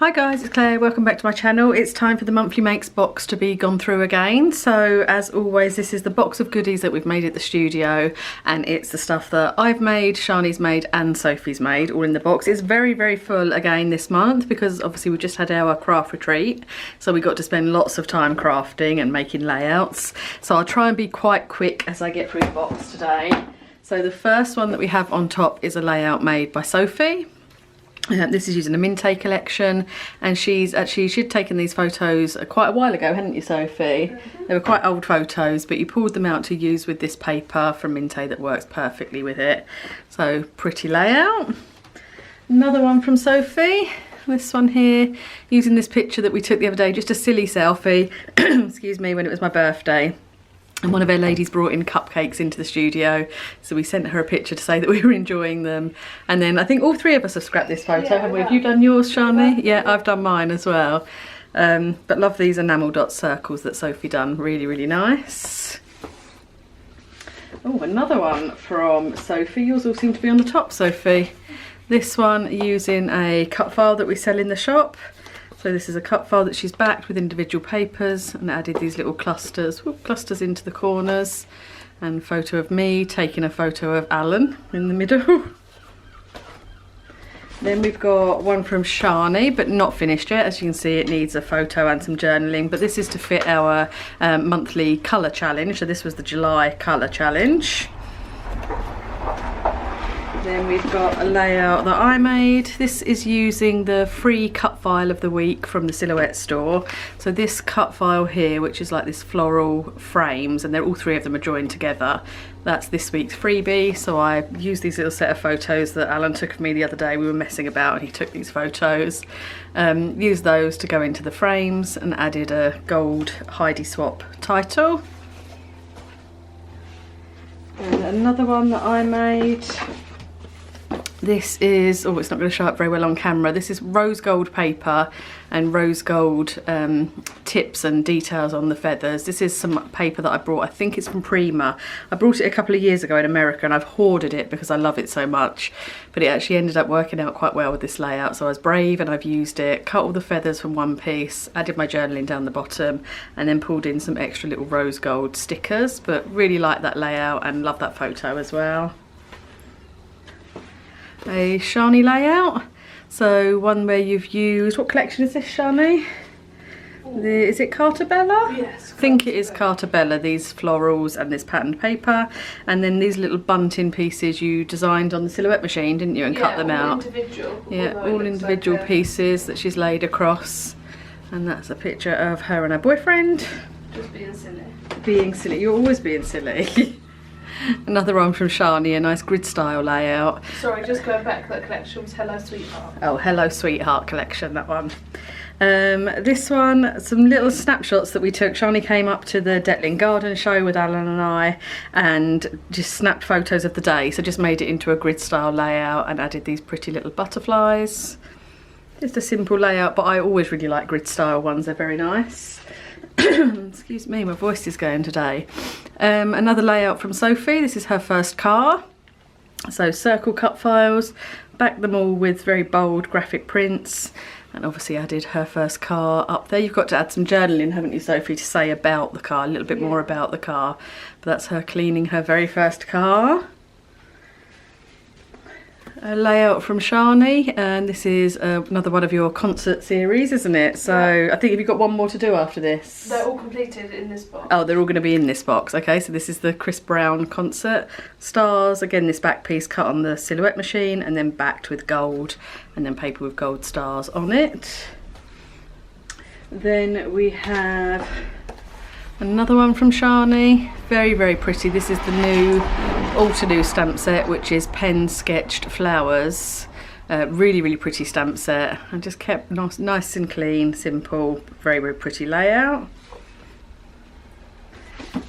Hi guys, it's Claire, welcome back to my channel. It's time for the monthly makes box to be gone through again. So as always, this is the box of goodies that we've made at the studio, and it's the stuff that I've made, Shani's made and Sophie's made, all in the box. It's very full again this month because obviously we just had our craft retreat, so we got to spend lots of time crafting and making layouts. So I'll try and be quite quick as I get through the box today. So the first one that we have on top is a layout made by Sophie. This is using a Minte collection, and she'd taken these photos quite a while ago, hadn't you, Sophie? Mm-hmm. They were quite old photos, but you pulled them out to use with this paper from Minte that works perfectly with it. So pretty layout. Another one from Sophie. This one here, using this picture that we took the other day, just a silly selfie, excuse me, when it was my birthday. And one of our ladies brought in cupcakes into the studio, so we sent her a picture to say that we were enjoying them. And then I think all three of us have scrapped this photo, haven't we? Have you done yours, Shani? Yeah, I've done mine as well. But love these enamel dot circles that Sophie done, really nice. Oh, another one from Sophie. Yours all seem to be on the top, Sophie. This one using a cut file that we sell in the shop. So this is a cut file that she's backed with individual papers and added these little clusters into the corners, and photo of me taking a photo of Alan in the middle. Then we've got one from Shani, but not finished yet. As you can see, it needs a photo and some journaling, but this is to fit our monthly colour challenge. So this was the July colour challenge. Then we've got a layout that I made. This is using the free cut file of the week from the Silhouette store. So this cut file here, which is like this floral frames, and all three of them are joined together. That's this week's freebie. So I used these little set of photos that Alan took of me the other day. We were messing about and he took these photos. Used those to go into the frames and added a gold Heidi Swap title. And another one that I made. This is, oh, it's not going to show up very well on camera. This is rose gold paper and rose gold tips and details on the feathers. This is some paper that I brought, I think it's from Prima. I brought it a couple of years ago in America and I've hoarded it because I love it so much. But it actually ended up working out quite well with this layout. So I was brave and I've used it, cut all the feathers from one piece, added my journaling down the bottom, and then pulled in some extra little rose gold stickers. But really like that layout and love that photo as well. A Shani layout, so one where you've used, what collection is this, Shani? Is it Carta Bella? Yes. I think it is Carta Bella, these florals and this patterned paper, and then these little bunting pieces you designed on the Silhouette machine, didn't you, and cut them out? Individual. Yeah, all individual pieces that she's laid across, and that's a picture of her and her boyfriend. Just being silly. Being silly, you're always being silly. Another one from Shani, a nice grid style layout. Sorry, just going back, that collection was Hello Sweetheart. Oh, Hello Sweetheart collection, that one. This one, some little snapshots that we took. Shani came up to the Detling Garden show with Alan and I and just snapped photos of the day. So just made it into a grid style layout and added these pretty little butterflies. Just a simple layout, but I always really like grid style ones, they're very nice. Excuse me, my voice is going today. Another layout from Sophie. This is her first car. So circle cut files, backed them all with very bold graphic prints, and obviously added her first car up there. You've got to add some journaling, haven't you, Sophie, to say about the car, a little bit more about the car. But that's her cleaning her very first car. A layout from Shani, and this is another one of your concert series, isn't it? So yeah. I think you've got one more to do after this. They're all completed in this box. Oh, they're all going to be in this box. Okay, so this is the Chris Brown concert stars. Again, this back piece cut on the Silhouette machine and then backed with gold, and then paper with gold stars on it. Then we have another one from Shani, very pretty. This is the new Alta stamp set, which is pen sketched flowers. Really pretty stamp set, and just kept nice and clean, simple, very pretty layout.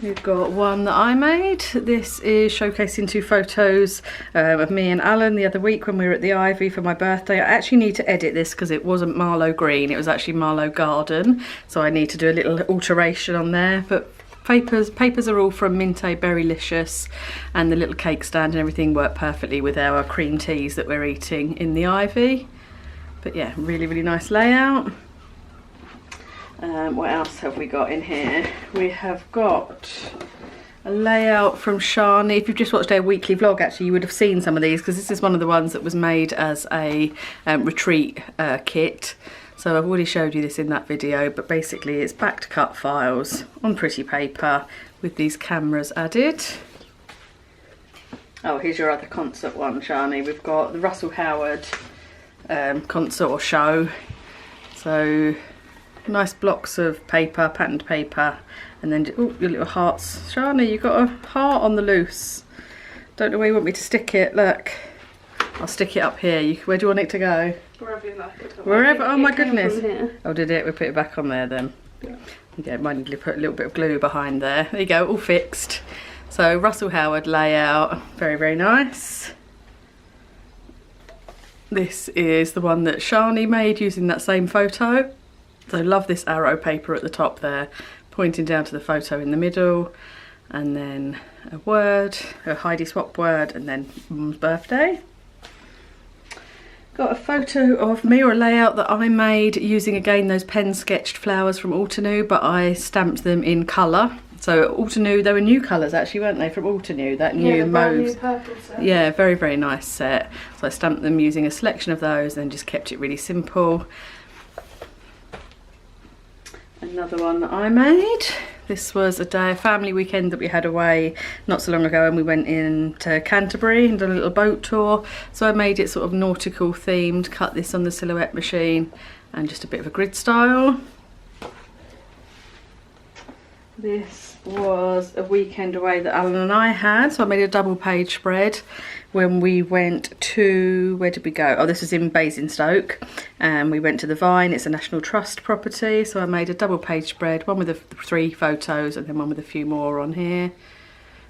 We've got one that I made. This is showcasing two photos of me and Alan the other week when we were at the Ivy for my birthday. I actually need to edit this because it wasn't Marlowe Green, it was actually Marlowe Garden. So I need to do a little alteration on there. But papers are all from Minte Berrylicious, and the little cake stand and everything work perfectly with our cream teas that we're eating in the Ivy. But yeah, really, really nice layout. What else have we got in here? We have got a layout from Shani. If you've just watched our weekly vlog, actually, you would have seen some of these, because this is one of the ones that was made as a retreat kit. So I've already showed you this in that video, but basically it's backed cut files on pretty paper with these cameras added. Oh, here's your other concert one, Shani. We've got the Russell Howard concert or show. So nice blocks of paper, patterned paper, and then oh, your little hearts. Shani, you've got a heart on the loose. Don't know where you want me to stick it. Look, I'll stick it up here. Where do you want it to go? Wherever you like it. Wherever. Oh my goodness. Oh, did it? We'll put it back on there then. Yeah. Okay, might need to put a little bit of glue behind there. There you go, all fixed. So Russell Howard layout, very, very nice. This is the one that Shani made using that same photo. So I love this arrow paper at the top there, pointing down to the photo in the middle, and then a word, a Heidi Swap word, and then Mum's birthday. Got a photo of me, or a layout that I made using, again, those pen sketched flowers from Altenew, but I stamped them in colour. So Altenew, they were new colours actually, weren't they, from Altenew, that new mauve. Yeah, very, very nice set. So I stamped them using a selection of those and just kept it really simple. Another one that I made. This was a family weekend that we had away not so long ago, and we went into Canterbury and done a little boat tour. So I made it sort of nautical themed, cut this on the silhouette machine, and just a bit of a grid style. This was a weekend away that Alan and I had, so I made a double page spread when we went to, where did we go? Oh, this was in Basingstoke, and we went to the Vine. It's a National Trust property, so I made a double page spread, one with the 3 photos and then one with a few more on here.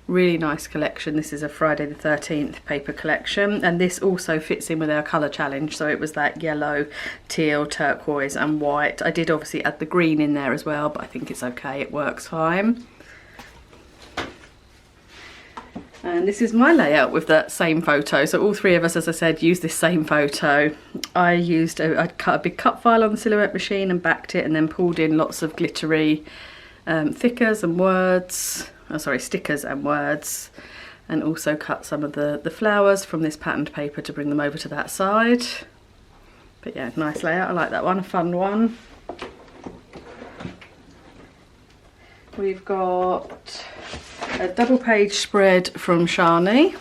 Really nice collection. This is a Friday the 13th paper collection, and this also fits in with our colour challenge. So it was that yellow, teal, turquoise and white. I did obviously add the green in there as well, but I think it's okay, it works fine. And this is my layout with that same photo. So all 3 of us, as I said, used this same photo. I cut a big cut file on the silhouette machine and backed it, and then pulled in lots of glittery stickers and words, and also cut some of the flowers from this patterned paper to bring them over to that side. But yeah, nice layout. I like that one, a fun one. We've got a double page spread from Shani.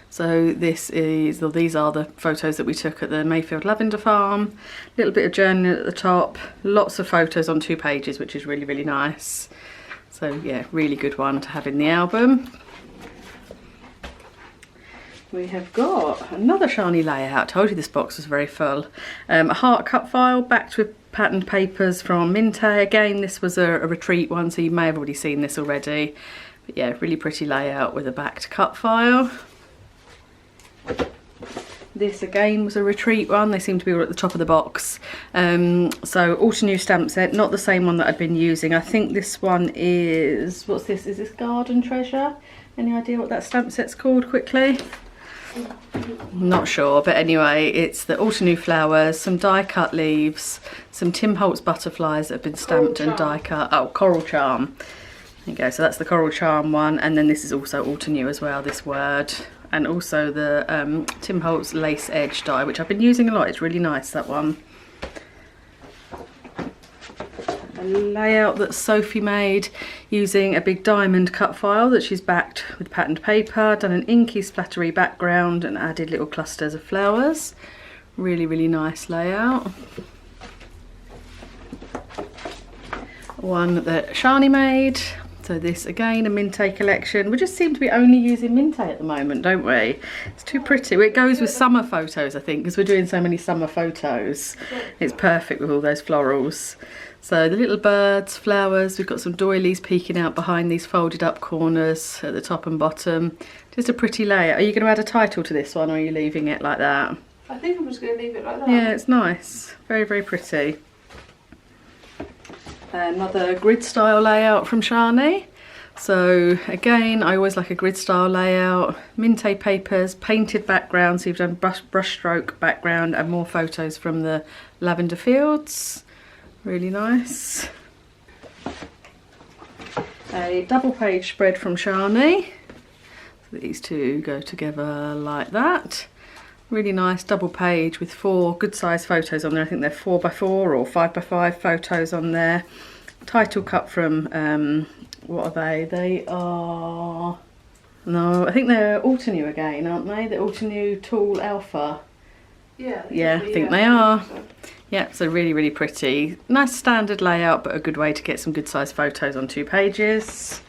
So these are the photos that we took at the Mayfield Lavender Farm. A little bit of journaling at the top, lots of photos on 2 pages, which is really, really nice. So yeah, really good one to have in the album. We have got another Shani layout. Told you this box was very full. A heart cut file backed with patterned papers from Minte. Again, this was a retreat one, so you may have already seen this already. But yeah, really pretty layout with a backed cut file. This again was a retreat one. They seem to be all at the top of the box. So Altenew stamp set, not the same one that I'd been using. I think this one is, what's this? Is this Garden Treasure? Any idea what that stamp set's called quickly? Not sure, but anyway, it's the Altenew flowers, some die cut leaves, some Tim Holtz butterflies that have been stamped and die cut. Oh, Coral Charm. There you go, so that's the Coral Charm one, and then this is also Altenew as well, this word. And also the Tim Holtz lace edge die, which I've been using a lot. It's really nice, that one. A layout that Sophie made using a big diamond cut file that she's backed with patterned paper, done an inky splattery background and added little clusters of flowers. Really, really nice layout. One that Shani made. So this again, a Minte collection. We just seem to be only using Minte at the moment, don't we? It's too pretty. It goes with summer photos, I think, because we're doing so many summer photos. It's perfect with all those florals. So the little birds, flowers, we've got some doilies peeking out behind these folded up corners at the top and bottom. Just a pretty layout. Are you going to add a title to this one, or are you leaving it like that? I think I'm just going to leave it like that. Yeah, it's nice. Very, very pretty. Another grid style layout from Shani. So again, I always like a grid style layout, Minte papers, painted background, so you've done brush stroke background and more photos from the lavender fields. Really nice. A double page spread from Shani. So these two go together like that. Really nice double page with 4 good size photos on there. I think they're 4x4 or 5x5 photos on there. Title cut from, what are they? They are, no, I think they're Altenew again, aren't they? The Altenew Tall Alpha. Yeah, I think they are. Yeah, so really, really pretty. Nice standard layout, but a good way to get some good sized photos on 2 pages.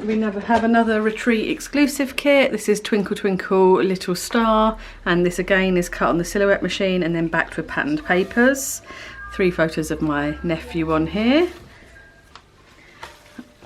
We never have another retreat exclusive kit. This is Twinkle Twinkle Little Star, and this again is cut on the silhouette machine and then backed with patterned papers. 3 photos of my nephew on here.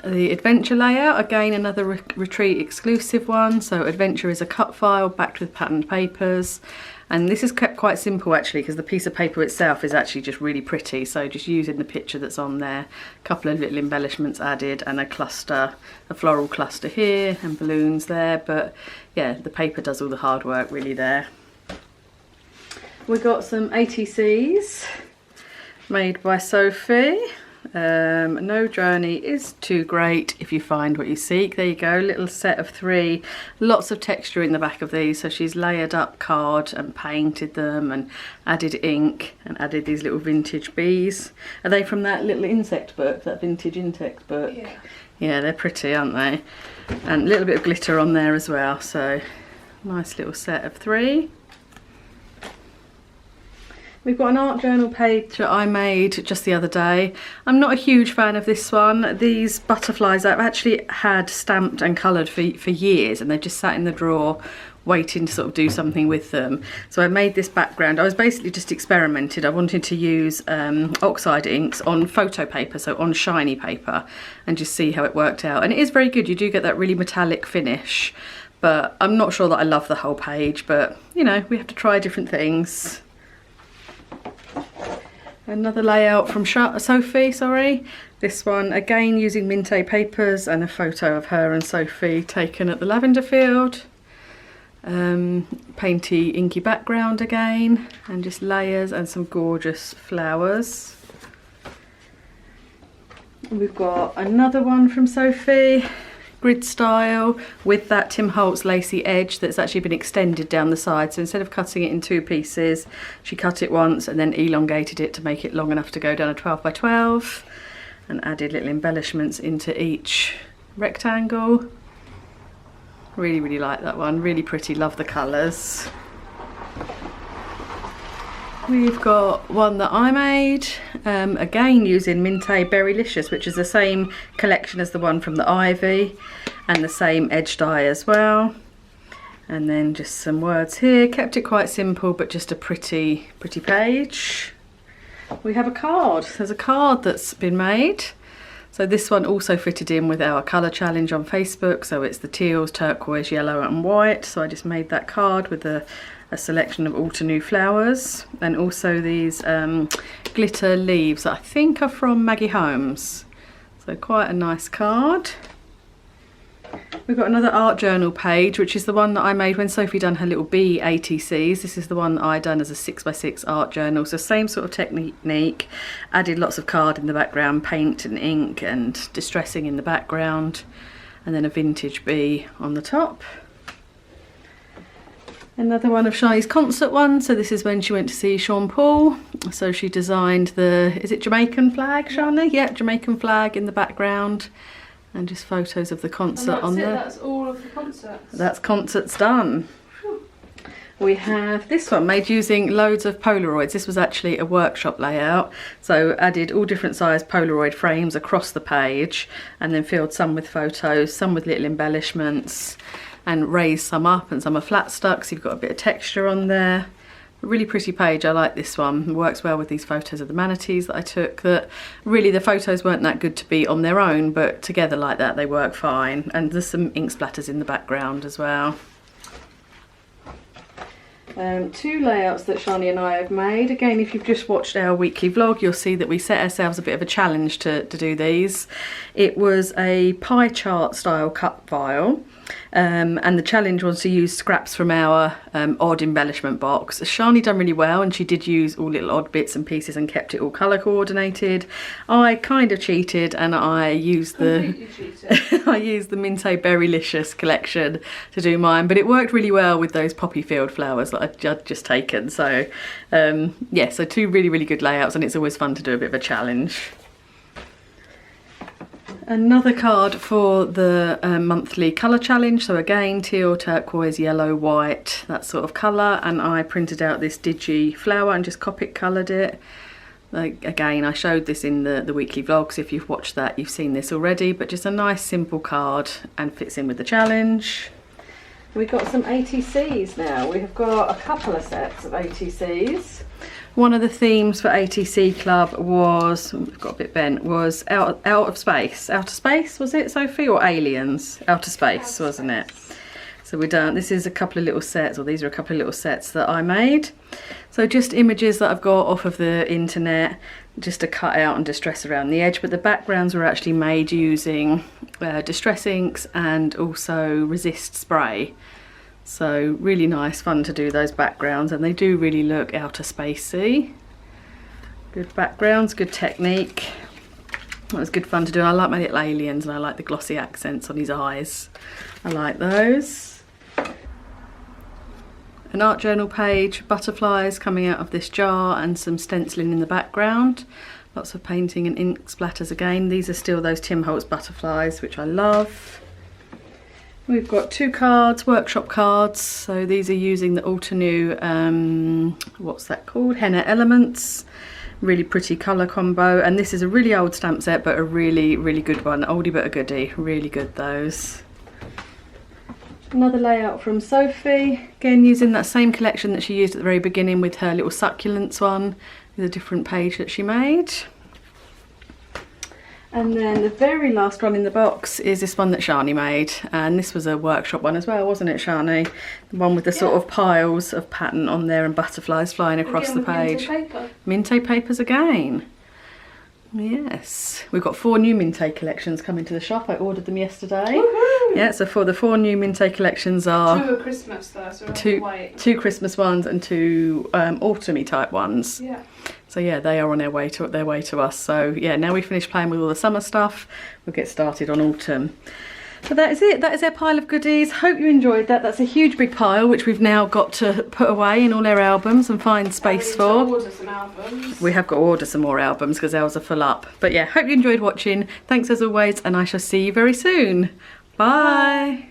The adventure layout, again another retreat exclusive one. So adventure is a cut file backed with patterned papers, and this is kept quite simple actually because the piece of paper itself is actually just really pretty, so just using the picture that's on there, a couple of little embellishments added and a cluster, a floral cluster here and balloons there, but yeah, the paper does all the hard work really there. We got some ATCs made by Sophie. No journey is too great if you find what you seek. There you go, little set of 3, lots of texture in the back of these. So she's layered up card and painted them and added ink and added these little vintage bees. Are they from that little insect book, that vintage insect book? Yeah. Yeah, they're pretty, aren't they? And a little bit of glitter on there as well, so nice little set of 3. We've got an art journal page that I made just the other day. I'm not a huge fan of this one. These butterflies I've actually had stamped and coloured for years, and they've just sat in the drawer waiting to sort of do something with them. So I made this background. I was basically just experimented. I wanted to use oxide inks on photo paper, so on shiny paper, and just see how it worked out. And it is very good. You do get that really metallic finish, but I'm not sure that I love the whole page, but you know, we have to try different things. Another layout from Sophie, sorry. This one again using Minte papers and a photo of her and Sophie taken at the lavender field. Painty inky background again, and just layers and some gorgeous flowers. We've got another one from Sophie, grid style with that Tim Holtz lacy edge that's actually been extended down the side. So instead of cutting it in 2 pieces, she cut it once and then elongated it to make it long enough to go down a 12 by 12 and added little embellishments into each rectangle. Really, really like that one. Really pretty, love the colours. We've got one that I made, again using Minte Berrylicious, which is the same collection as the one from the Ivy, and the same edge die as well. And then just some words here. Kept it quite simple, but just a pretty, pretty page. We have a card. There's a card that's been made. So this one also fitted in with our colour challenge on Facebook. So it's the teals, turquoise, yellow and white. So I just made that card with a selection of Altenew flowers, and also these glitter leaves that I think are from Maggie Holmes. So quite a nice card. We've got another art journal page, which is the one that I made when Sophie done her little bee ATCs. This is the one that I done as a 6x6 art journal. So same sort of technique, added lots of card in the background, paint and ink and distressing in the background, and then a vintage bee on the top. Another one of Shai's concert one. So this is when she went to see Sean Paul. So she designed the, is it Jamaican flag, Shani? Yeah, Jamaican flag in the background. And just photos of the concert on there. That's all of the concerts. That's concerts done. Whew. We have this one made using loads of Polaroids. This was actually a workshop layout. So added all different size Polaroid frames across the page, and then filled some with photos, some with little embellishments, and raised some up, and some are flat stuck, so you've got a bit of texture on there. A really pretty page. I like this one. It works well with these photos of the manatees that I took, that really the photos weren't that good to be on their own, but together like that they work fine. And there's some ink splatters in the background as well. Two layouts that Shani and I have made. Again, if you've just watched our weekly vlog, you'll see that we set ourselves a bit of a challenge to do these. It was a pie chart style cup vial. And the challenge was to use scraps from our odd embellishment box. Shani done really well, and she did use all little odd bits and pieces and kept it all colour coordinated. I kind of cheated, and I used the I used the Minte Berrylicious collection to do mine, but it worked really well with those poppy field flowers that I'd just taken. So yeah, so two really good layouts, and it's always fun to do a bit of a challenge. Another card for the monthly colour challenge. So again, teal, turquoise, yellow, white, that sort of colour. And I printed out this Digi flower and just Copic coloured it. Like, again, I showed this in the weekly vlogs. If you've watched that, you've seen this already. But just a nice simple card and fits in with the challenge. We've got some ATCs now. We have got a couple of sets of ATCs. One of the themes for ATC Club was, I've got a bit bent, was out of space. Outer space, was it, Sophie? Or aliens? Outer space, wasn't it? So we've done, this is a couple of little sets, or these are a couple of little sets that I made. So just images that I've got off of the internet, just to cut out and distress around the edge, but the backgrounds were actually made using distress inks and also resist spray. So really nice, fun to do those backgrounds, and they do really look outer spacey. Good backgrounds, good technique. That was good fun to do. I like my little aliens, and I like the glossy accents on his eyes. I like those. An art journal page, butterflies coming out of this jar, and some stenciling in the background. Lots of painting and ink splatters again. These are still those Tim Holtz butterflies, which I love. We've got two cards, workshop cards. So these are using the Altenew, what's that called? Henna Elements. Really pretty colour combo. And this is a really old stamp set, but a really good one. Oldie but a goodie. Really good, those. Another layout from Sophie. Again, using that same collection that she used at the very beginning with her little succulents one. With a different page that she made. And then the very last one in the box is this one that Shani made, and this was a workshop one as well, wasn't it, Shani? The one with the sort of piles of pattern on there and butterflies flying across the page. Minte paper. Minte papers again. Yes, we've got 4 new Minte collections coming to the shop. I ordered them yesterday. Yeah, so for the 4 new Minte collections are 2 are Christmas though, so two Christmas ones and 2 autumny type ones. Yeah. So yeah, they are on their way to us. So yeah, now we finish playing with all the summer stuff, we'll get started on autumn. So that is it. That is our pile of goodies. Hope you enjoyed that. That's a huge big pile which we've now got to put away in all our albums and find space for. Order some albums. We have got to order some more albums because ours are full up. But yeah, hope you enjoyed watching. Thanks as always, and I shall see you very soon. Bye.